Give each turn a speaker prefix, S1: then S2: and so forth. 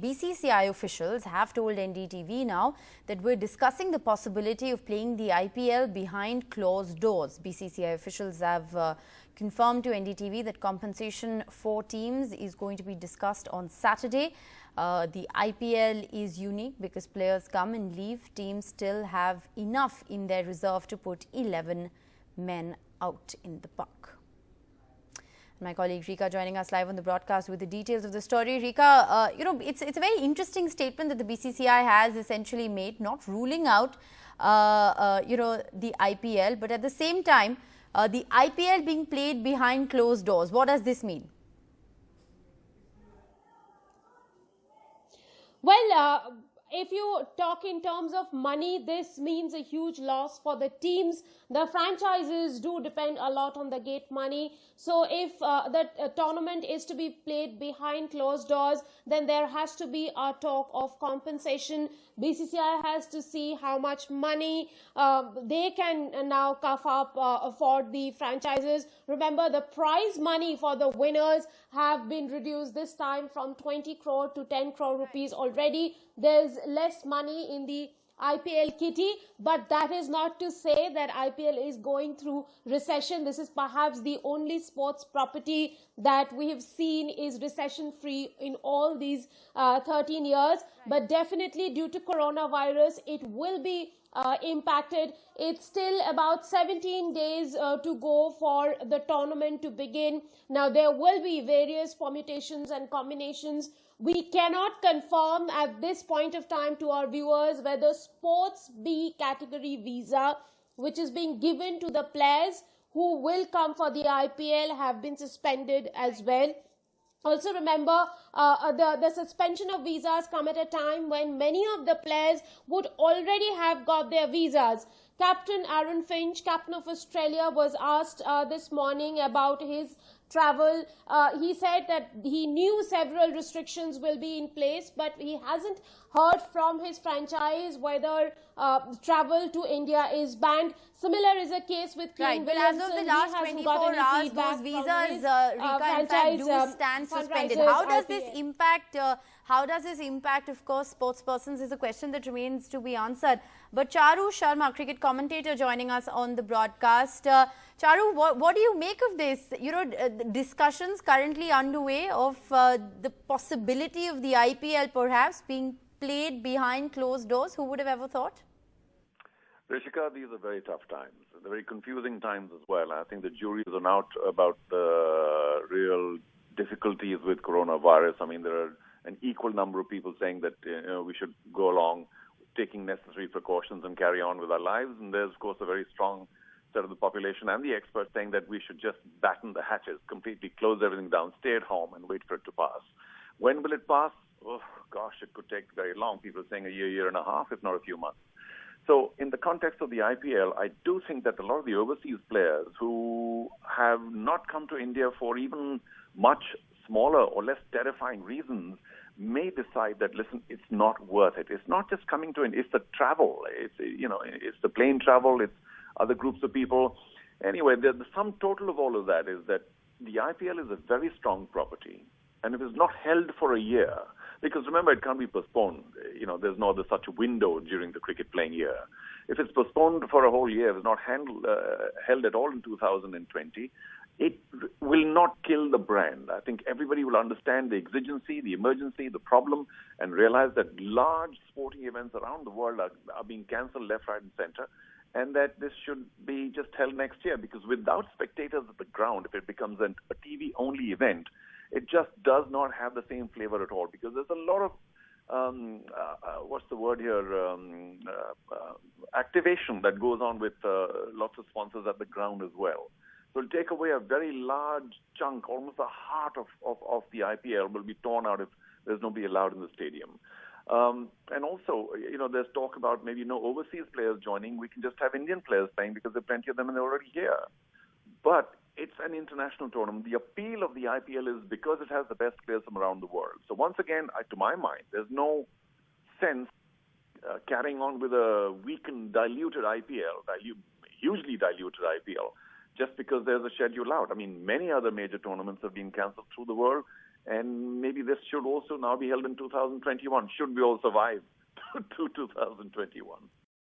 S1: BCCI officials have told NDTV now that we're discussing the possibility of playing the IPL behind closed doors. BCCI officials have confirmed to NDTV that compensation for teams is going to be discussed on Saturday. The IPL is unique because players come and leave. Teams still have enough in their reserve to put 11 men out in the park. My colleague Rika joining us live on the broadcast with the details of the story. Rika, it's a very interesting statement that the BCCI has essentially made, not ruling out, the IPL, but at the same time, the IPL being played behind closed doors. What does this mean?
S2: Well, if you talk in terms of money, this means a huge loss for the teams. The franchises do depend a lot on the gate money. So if the tournament is to be played behind closed doors, then there has to be a talk of compensation. BCCI has to see how much money they can now cough up for the franchises. Remember, the prize money for the winners have been reduced this time from 20 crore to 10 crore rupees already. There's less money in the IPL kitty, but that is not to say that IPL is going through recession. This is perhaps the only sports property that we have seen is recession free in all these 13 years. But definitely due to coronavirus, it will be impacted. It's still about 17 days to go for the tournament to begin. Now there will be various permutations and combinations. We cannot confirm at this point of time to our viewers whether Sports B category visa, which is being given to the players who will come for the IPL, have been suspended as well. Also remember, the suspension of visas come at a time when many of the players would already have got their visas. Captain Aaron Finch, captain of Australia, was asked this morning about his travel. He said that he knew several restrictions will be in place, but he hasn't heard from his franchise whether travel to India is banned. Similar is the case with Kane Williamson.
S1: But as of the last 24 hours, those visas, Rika, in fact, do stand suspended. How does this impact? How does this impact, of course, sports persons is a question that remains to be answered. But Charu Sharma, cricket commentator, joining us on the broadcast. Charu, what do you make of this? Discussions currently underway of the possibility of the IPL perhaps being played behind closed doors. Who would have ever thought?
S3: Rishika, these are very tough times. They're very confusing times as well. I think the juries are out about the real difficulties with coronavirus. I mean, there are an equal number of people saying that we should go along taking necessary precautions and carry on with our lives. And there's, of course, a very strong set of the population and the experts saying that we should just batten the hatches, completely close everything down, stay at home and wait for it to pass. When will it pass? Oh, gosh, it could take very long. People are saying a year and a half, if not a few months. So in the context of the IPL, I do think that a lot of the overseas players who have not come to India for even much smaller or less terrifying reasons may decide that, listen, it's not worth it. It's not just coming to India, it's the travel. It's the plane travel, it's other groups of people. Anyway, the sum total of all of that is that the IPL is a very strong property. And if it's not held for a year, because remember, it can't be postponed. There's no other such window during the cricket playing year. If it's postponed for a whole year, if it's not held at all in 2020, it will not kill the brand. I think everybody will understand the exigency, the emergency, the problem, and realize that large sporting events around the world are being cancelled left, right, and center, and that this should be just held next year. Because without spectators at the ground, if it becomes a TV-only event, it just does not have the same flavor at all, because there's a lot of activation that goes on with lots of sponsors at the ground as well. So it'll take away a very large chunk, almost a heart of the IPL will be torn out if there's nobody allowed in the stadium. And also, there's talk about maybe no overseas players joining. We can just have Indian players playing because there are plenty of them and they're already here. But it's an international tournament. The appeal of the IPL is because it has the best players from around the world. So once again, to my mind, there's no sense carrying on with a weakened, diluted IPL, hugely diluted IPL, just because there's a schedule out. I mean, many other major tournaments have been cancelled through the world, And maybe this should also now be held in 2021, should we all survive to 2021.